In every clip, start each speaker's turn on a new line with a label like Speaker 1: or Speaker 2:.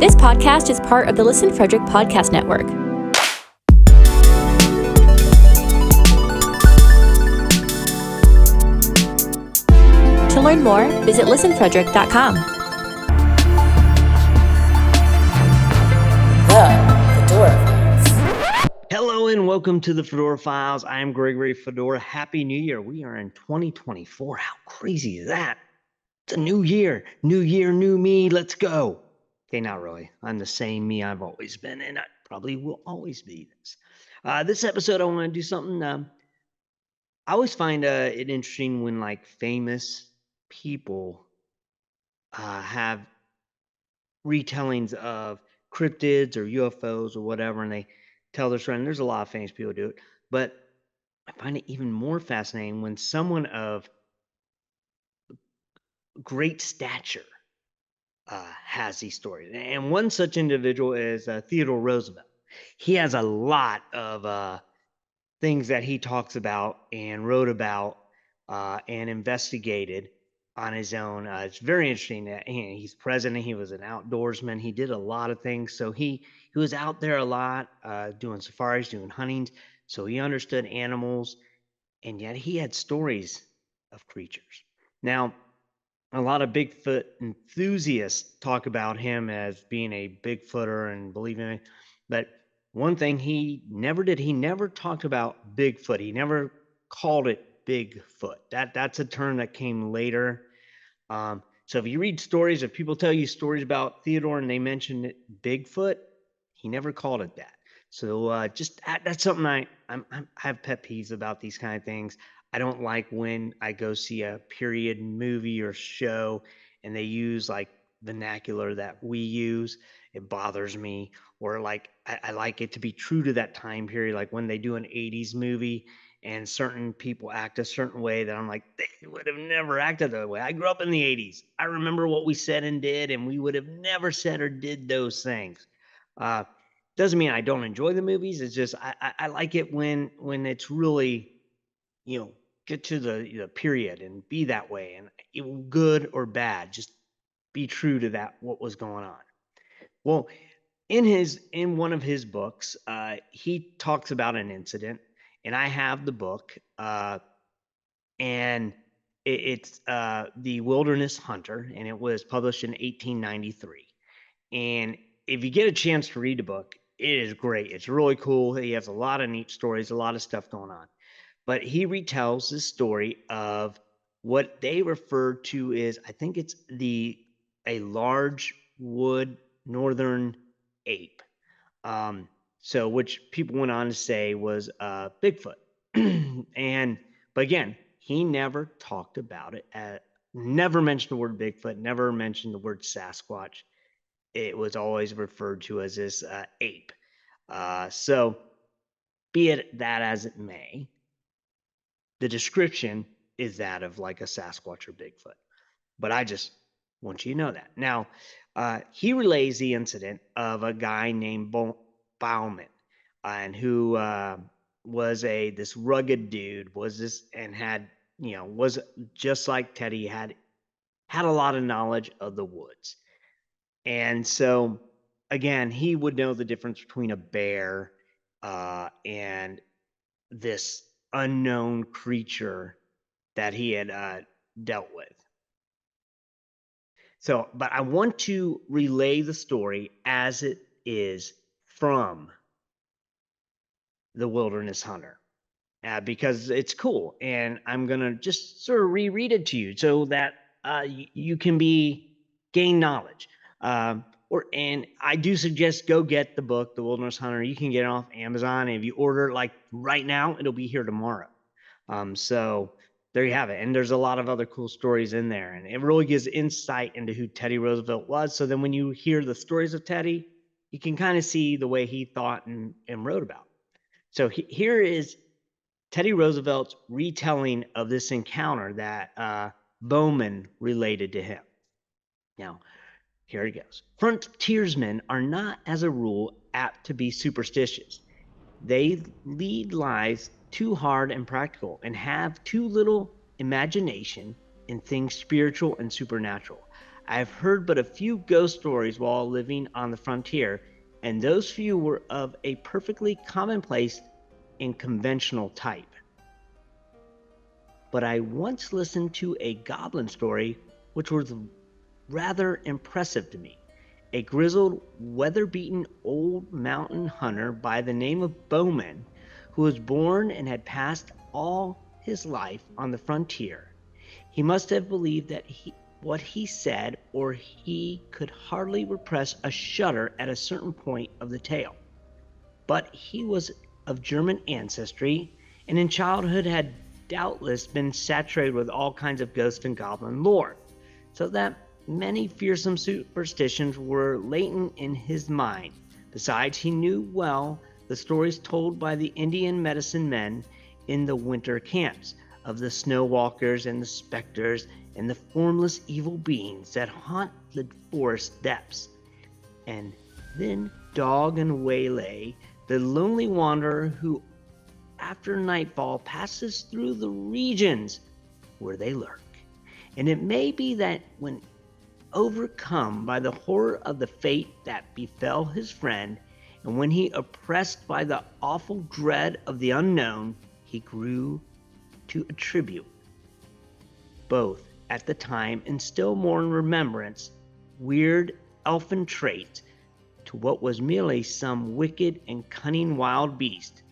Speaker 1: This podcast is part of the Listen Frederick Podcast Network. To learn more, visit listenfrederick.com.
Speaker 2: The Fedora Files.
Speaker 3: Hello and welcome to the Fedora Files. I am Gregory Fedora. Happy New Year. We are in 2024. How crazy is that? It's a new year. New year, new me. Let's go. Okay, not really. I'm the same me I've always been, and I probably will always be this. This episode, I want to do something. I always find it interesting when like famous people have retellings of cryptids or UFOs or whatever, and they tell their story. And there's a lot of famous people who do it, but I find it even more fascinating when someone of great stature has these stories. And one such individual is Theodore Roosevelt. He has a lot of things that he talks about and wrote about and investigated on his own. It's very interesting that he's president. He was an outdoorsman. He did a lot of things. So he was out there a lot doing safaris, doing huntings. So he understood animals, and yet he had stories of creatures. Now, a lot of Bigfoot enthusiasts talk about him as being a Bigfooter and believing it. But one thing he never did, he never talked about Bigfoot. He never called it Bigfoot. That's a term that came later. So if you read stories, if people tell you stories about Theodore and they mention it, Bigfoot, he never called it that. So that's something I have pet peeves about these kind of things. I don't like when I go see a period movie or show and they use like vernacular that we use. It bothers me. Or like I like it to be true to that time period, like when they do an 80s movie and certain people act a certain way that I'm like, they would have never acted that way. I grew up in the 80s. I remember what we said and did, and we would have never said or did those things. Doesn't mean I don't enjoy the movies. It's just I like it when it's really, get to the period and be that way, and good or bad, just be true to that, what was going on. Well, in one of his books, he talks about an incident, and I have the book, and it's The Wilderness Hunter, and it was published in 1893. And if you get a chance to read the book, it is great. It's really cool. He has a lot of neat stories, a lot of stuff going on. But he retells the story of what they refer to as, I think it's a large wood northern ape. So which people went on to say was Bigfoot. But again, he never talked about it. Never mentioned the word Bigfoot. Never mentioned the word Sasquatch. It was always referred to as this ape. So be it that as it may, the description is that of like a Sasquatch or Bigfoot. But I just want you to know that. Now, he relays the incident of a guy named Bauman, and who was this rugged dude, was just like Teddy, had a lot of knowledge of the woods. And so, again, he would know the difference between a bear and this unknown creature that he had dealt with. So, but I want to relay the story as it is from The Wilderness Hunter because it's cool. And I'm going to just sort of reread it to you so that you can gain knowledge. And I do suggest go get the book, The Wilderness Hunter. You can get it off Amazon. And if you order it like right now, it'll be here tomorrow. So there you have it. And there's a lot of other cool stories in there. And it really gives insight into who Teddy Roosevelt was. So then when you hear the stories of Teddy, you can kind of see the way he thought and wrote about. So here is Teddy Roosevelt's retelling of this encounter that Bauman related to him. Now, here it goes. Frontiersmen are not, as a rule, apt to be superstitious. They lead lives too hard and practical and have too little imagination in things spiritual and supernatural. I have heard but a few ghost stories while living on the frontier, and those few were of a perfectly commonplace and conventional type. But I once listened to a goblin story which was rather impressive to me. A grizzled, weather-beaten old mountain hunter by the name of Bauman, who was born and had passed all his life on the frontier. He must have believed that what he said, or he could hardly repress a shudder at a certain point of the tale. But he was of German ancestry, and in childhood had doubtless been saturated with all kinds of ghost and goblin lore, so that many fearsome superstitions were latent in his mind. Besides, he knew well the stories told by the Indian medicine men in the winter camps of the snow walkers and the specters and the formless evil beings that haunt the forest depths. And then dog and waylay the lonely wanderer who after nightfall passes through the regions where they lurk. And it may be that when overcome by the horror of the fate that befell his friend, and when he oppressed by the awful dread of the unknown, he grew to attribute, both at the time and still more in remembrance, weird elfin traits to what was merely some wicked and cunning wild beast.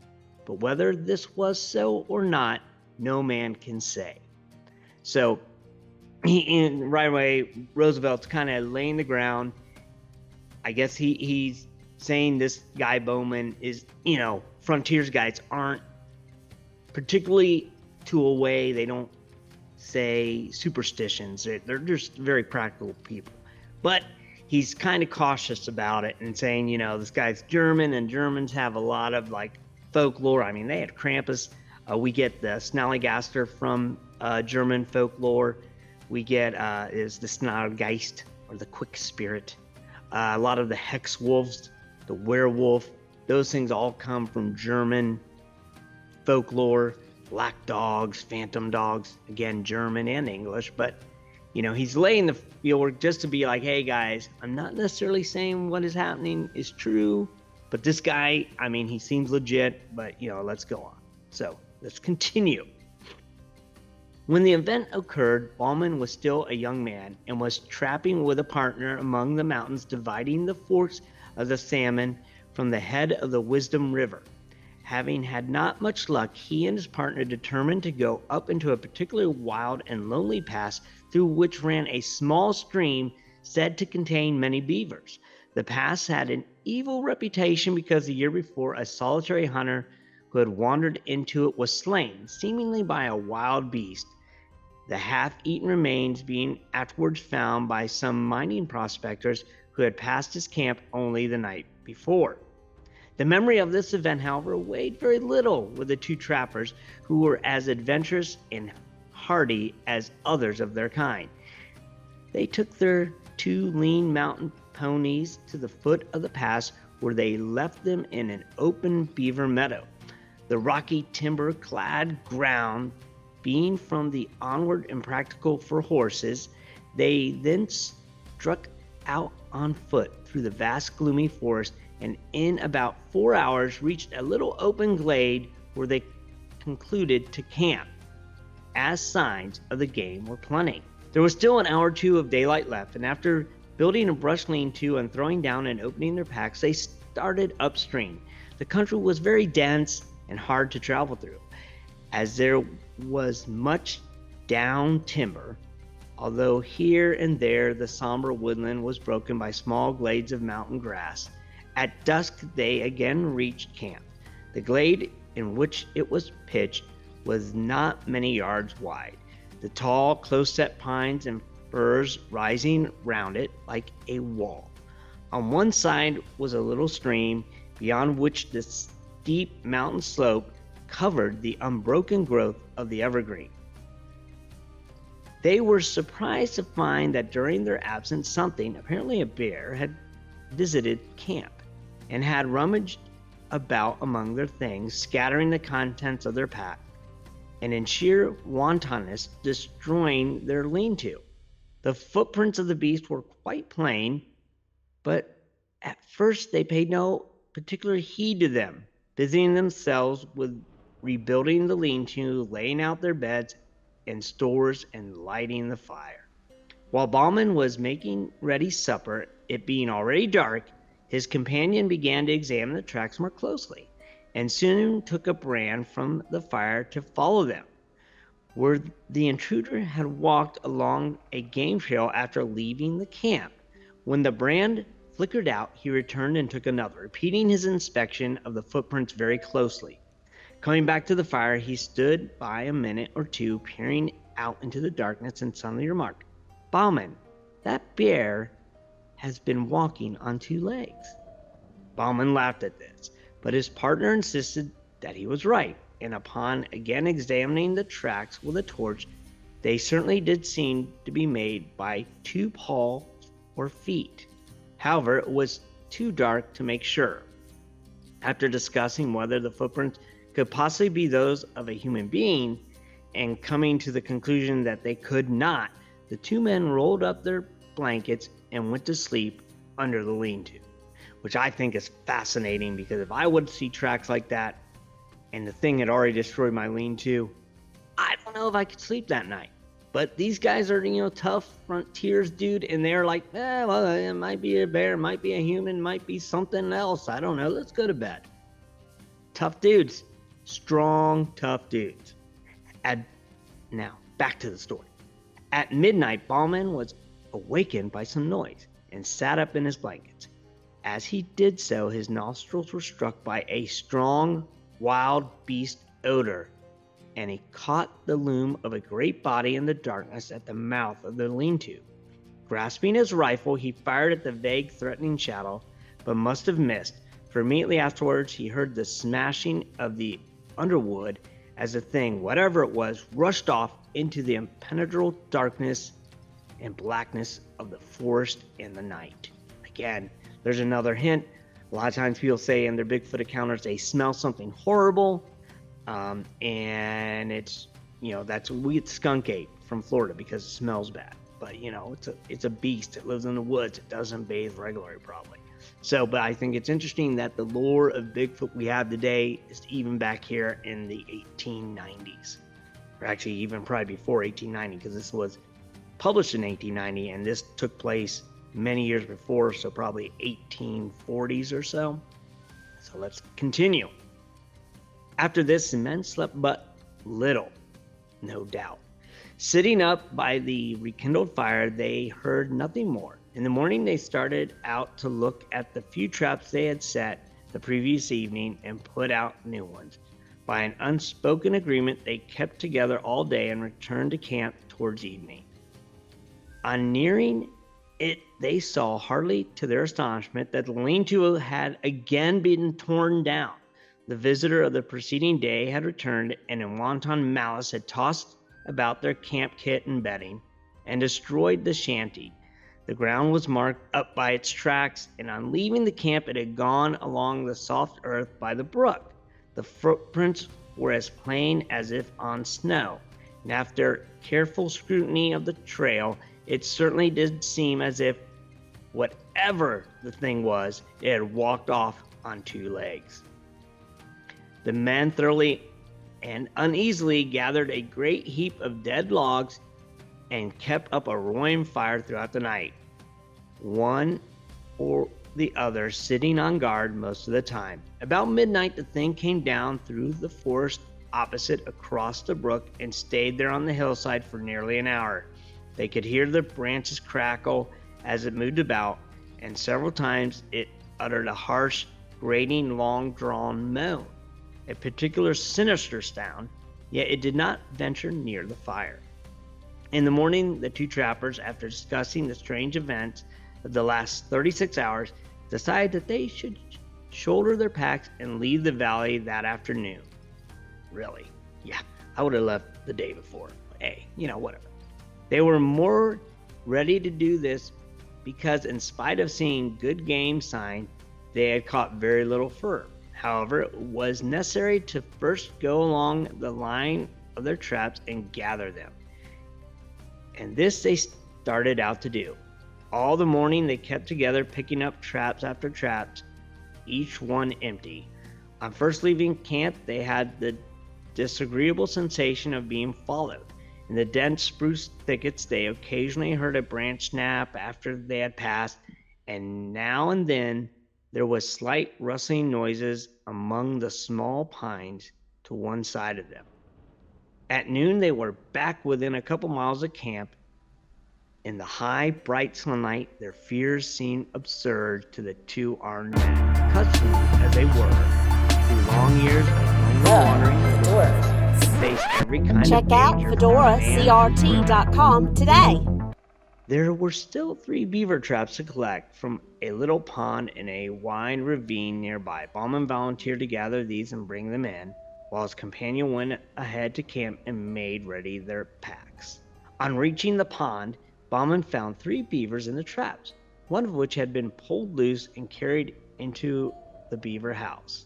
Speaker 3: But whether this was so or not, no man can say. So right away, Roosevelt's kind of laying the ground. I guess he's saying this guy Bauman is, frontiers guys aren't particularly to a way, they don't say superstitions. They're just very practical people. But he's kind of cautious about it and saying, this guy's German, and Germans have a lot of folklore. I mean, they had Krampus. We get the Snallygaster from German folklore. We get is the Snargeist, or the quick spirit. A lot of the hex wolves, the werewolf, those things all come from German folklore. Black dogs, phantom dogs, again, German and English. But, he's laying the fieldwork just to be like, hey, guys, I'm not necessarily saying what is happening is true, but this guy, he seems legit, but, let's go on. So let's continue. When the event occurred, Bauman was still a young man and was trapping with a partner among the mountains, dividing the forks of the Salmon from the head of the Wisdom River. Having had not much luck, he and his partner determined to go up into a particularly wild and lonely pass through which ran a small stream said to contain many beavers. The pass had an evil reputation because the year before a solitary hunter who had wandered into it was slain, seemingly by a wild beast, the half-eaten remains being afterwards found by some mining prospectors who had passed his camp only the night before. The memory of this event, however, weighed very little with the two trappers, who were as adventurous and hardy as others of their kind. They took their two lean mountain ponies to the foot of the pass, where they left them in an open beaver meadow. The rocky timber-clad ground being from the onward impractical for horses, they then struck out on foot through the vast gloomy forest, and in about 4 hours reached a little open glade where they concluded to camp, as signs of the game were plenty. There was still an hour or two of daylight left, and after building a brush lean-to and throwing down and opening their packs, they started upstream. The country was very dense and hard to travel through, as there was much down timber, although here and there the somber woodland was broken by small glades of mountain grass. At dusk they again reached camp. The glade in which it was pitched was not many yards wide, the tall, close-set pines and firs rising round it like a wall. On one side was a little stream, beyond which the steep mountain slope covered the unbroken growth of the evergreen. They were surprised to find that during their absence something, apparently a bear, had visited camp and had rummaged about among their things, scattering the contents of their pack, and in sheer wantonness destroying their lean-to. The footprints of the beast were quite plain, but at first they paid no particular heed to them, busying themselves with rebuilding the lean-to, laying out their beds and stores, and lighting the fire. While Bauman was making ready supper, it being already dark, his companion began to examine the tracks more closely, and soon took a brand from the fire to follow them, where the intruder had walked along a game trail after leaving the camp. When the brand flickered out, he returned and took another, repeating his inspection of the footprints very closely. Coming back to the fire, he stood by a minute or two, peering out into the darkness, and suddenly remarked, "Bauman, that bear has been walking on two legs." Bauman laughed at this, but his partner insisted that he was right, and upon again examining the tracks with a torch, they certainly did seem to be made by two paws or feet. However, it was too dark to make sure. After discussing whether the footprints could possibly be those of a human being, and coming to the conclusion that they could not, the two men rolled up their blankets and went to sleep under the lean-to, which I think is fascinating, because if I would see tracks like that and the thing had already destroyed my lean-to, I don't know if I could sleep that night. But these guys are, tough frontiers, dude, and they're like, well, it might be a bear, might be a human, might be something else. I don't know. Let's go to bed. Tough dudes. Strong, tough dudes. Now, back to the story. At midnight, Bauman was awakened by some noise and sat up in his blankets. As he did so, his nostrils were struck by a strong, wild beast odor, and he caught the loom of a great body in the darkness at the mouth of the lean-to. Grasping his rifle, he fired at the vague, threatening shadow, but must have missed, for immediately afterwards he heard the smashing of the underwood as the thing, whatever it was, rushed off into the impenetrable darkness and blackness of the forest and the night. Again, there's another hint. A lot of times people say in their Bigfoot encounters they smell something horrible, and it's, that's we get skunk ape from Florida because it smells bad. But it's a beast. It lives in the woods. It doesn't bathe regularly, probably. So, but I think it's interesting that the lore of Bigfoot we have today is even back here in the 1890s, or actually even probably before 1890, because this was published in 1890, and this took place many years before, so probably 1840s or so. So let's continue. After this, the men slept but little, no doubt. Sitting up by the rekindled fire, they heard nothing more. In the morning, they started out to look at the few traps they had set the previous evening and put out new ones. By an unspoken agreement, they kept together all day and returned to camp towards evening. On nearing it, they saw, hardly to their astonishment, that the lean-to had again been torn down. The visitor of the preceding day had returned, and in wanton malice had tossed about their camp kit and bedding, and destroyed the shanty. The ground was marked up by its tracks, and on leaving the camp it had gone along the soft earth by the brook. The footprints were as plain as if on snow, and after careful scrutiny of the trail, it certainly did seem as if, whatever the thing was, it had walked off on two legs. The men thoroughly and uneasily gathered a great heap of dead logs and kept up a roaring fire throughout the night, one or the other sitting on guard most of the time. About midnight, the thing came down through the forest opposite across the brook and stayed there on the hillside for nearly an hour. They could hear the branches crackle as it moved about, and several times it uttered a harsh, grating, long-drawn moan, a particular sinister sound, yet it did not venture near the fire. In the morning, the two trappers, after discussing the strange events of the last 36 hours, decided that they should shoulder their packs and leave the valley that afternoon. Really? Yeah, I would have left the day before. Hey, whatever. They were more ready to do this because, in spite of seeing good game sign, they had caught very little fur. However, it was necessary to first go along the line of their traps and gather them. And this they started out to do. All the morning they kept together, picking up traps after traps, each one empty. On first leaving camp, they had the disagreeable sensation of being followed. In the dense spruce thickets, they occasionally heard a branch snap after they had passed, and now and then there was slight rustling noises among the small pines to one side of them. At noon, they were back within a couple miles of camp. In the high, bright sunlight, their fears seemed absurd to the two armed men, accustomed as they were through long years of lonely wandering in the wilderness to face every kind
Speaker 4: Check
Speaker 3: of
Speaker 4: out
Speaker 3: danger from man.
Speaker 4: fedoracrt.com today.
Speaker 3: There were still 3 beaver traps to collect from a little pond in a wide ravine nearby. Bauman volunteered to gather these and bring them in, while his companion went ahead to camp and made ready their packs. On reaching the pond, Bauman found 3 beavers in the traps, one of which had been pulled loose and carried into the beaver house.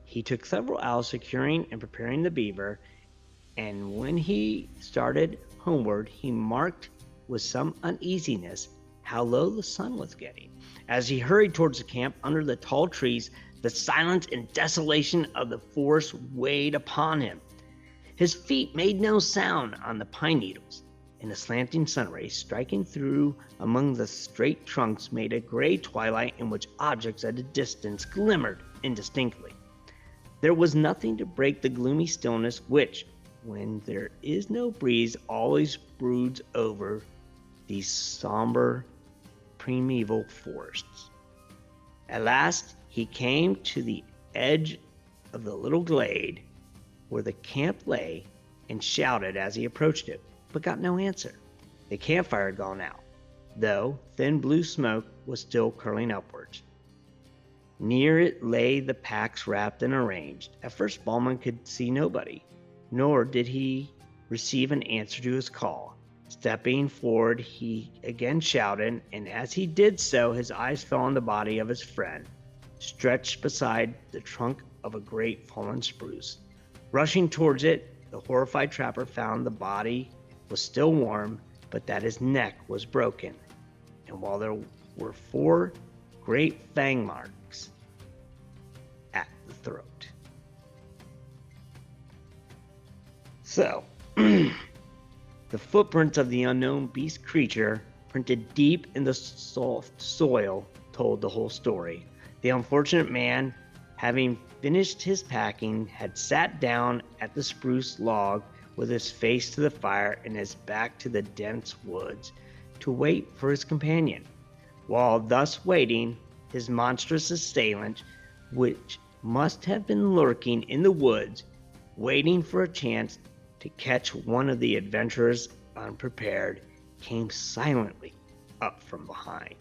Speaker 3: He took several hours securing and preparing the beaver, and when he started homeward, he marked with some uneasiness how low the sun was getting. As he hurried towards the camp under the tall trees, the silence and desolation of the forest weighed upon him. His feet made no sound on the pine needles, and the slanting sun rays striking through among the straight trunks made a gray twilight in which objects at a distance glimmered indistinctly. There was nothing to break the gloomy stillness which, when there is no breeze, always broods over these somber primeval forests. At last he came to the edge of the little glade where the camp lay and shouted as he approached it, but got no answer. The campfire had gone out, though thin blue smoke was still curling upwards. Near it lay the packs wrapped and arranged. At first Bauman could see nobody, nor did he receive an answer to his call. Stepping forward, he again shouted, and as he did so, his eyes fell on the body of his friend, stretched beside the trunk of a great fallen spruce. Rushing towards it, the horrified trapper found the body was still warm, but that his neck was broken, and while there were 4 great fang marks at the throat. So, the footprints of the unknown beast creature, printed deep in the soft soil, told the whole story. The unfortunate man, having finished his packing, had sat down at the spruce log with his face to the fire and his back to the dense woods to wait for his companion. While thus waiting, his monstrous assailant, which must have been lurking in the woods, waiting for a chance to catch one of the adventurers unprepared, came silently up from behind,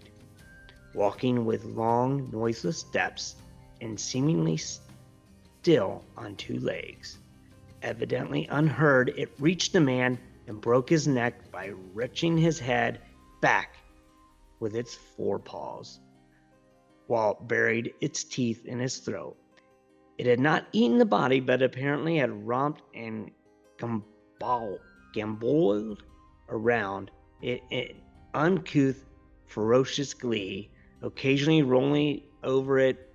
Speaker 3: walking with long, noiseless steps and seemingly still on 2 legs. Evidently unheard, it reached the man and broke his neck by wrenching his head back with its 4 paws, while it buried its teeth in his throat. It had not eaten the body, but apparently had romped and gamboled around it in uncouth, ferocious glee, occasionally rolling over it.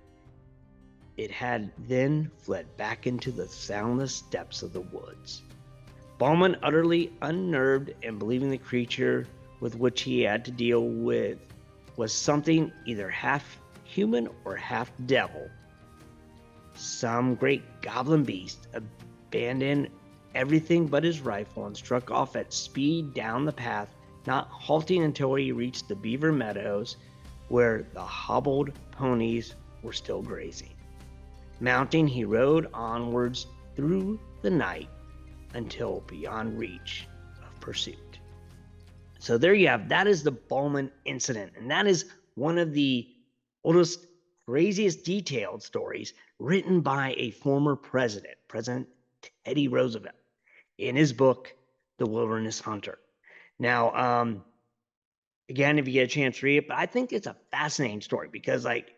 Speaker 3: It had then fled back into the soundless depths of the woods. Bauman, utterly unnerved and believing the creature with which he had to deal with was something either half human or half devil, some great goblin beast, abandoned everything but his rifle and struck off at speed down the path, not halting until he reached the beaver meadows where the hobbled ponies were still grazing. Mounting, he rode onwards through the night until beyond reach of pursuit. So there you have, that is the Bauman incident, and that is one of the oldest, craziest detailed stories written by a former president, President Teddy Roosevelt, in his book, The Wilderness Hunter. Now, again, if you get a chance to read it, but I think it's a fascinating story because, like,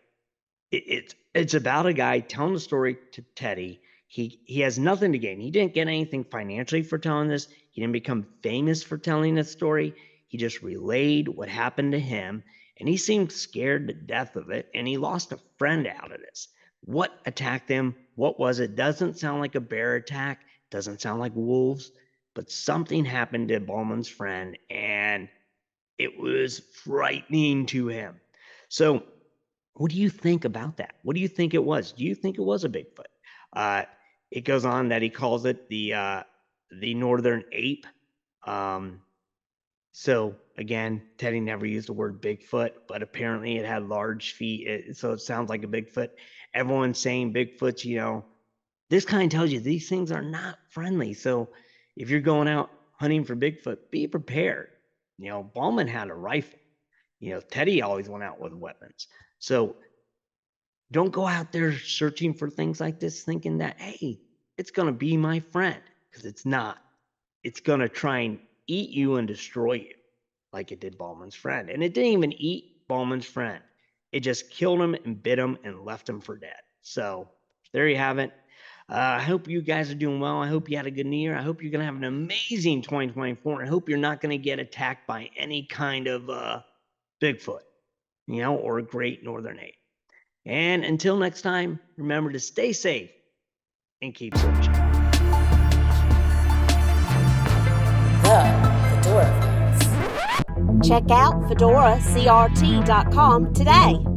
Speaker 3: it's about a guy telling the story to Teddy. He has nothing to gain. He didn't get anything financially for telling this. He didn't become famous for telling this story. He just relayed what happened to him, and he seemed scared to death of it, and he lost a friend out of this. What attacked him? What was it? Doesn't sound like a bear attack. Doesn't sound like wolves, but something happened to Bauman's friend, and it was frightening to him. So what do you think about that? What do you think it was? Do you think it was a Bigfoot? It goes on that he calls it the northern ape. So again, Teddy never used the word Bigfoot, but apparently it had large feet, so it sounds like a Bigfoot. Everyone's saying Bigfoots, this kind of tells you these things are not friendly. So if you're going out hunting for Bigfoot, be prepared. Bauman had a rifle. Teddy always went out with weapons. So don't go out there searching for things like this thinking that, hey, it's going to be my friend, because it's not. It's going to try and eat you and destroy you like it did Bauman's friend. And it didn't even eat Bauman's friend. It just killed him and bit him and left him for dead. So there you have it. I hope you guys are doing well. I hope you had a good new year. I hope you're going to have an amazing 2024. I hope you're not going to get attacked by any kind of Bigfoot, or a great northern ape. And until next time, remember to stay safe and keep searching.
Speaker 2: The Fedora Files.
Speaker 4: Check out fedoracrt.com today.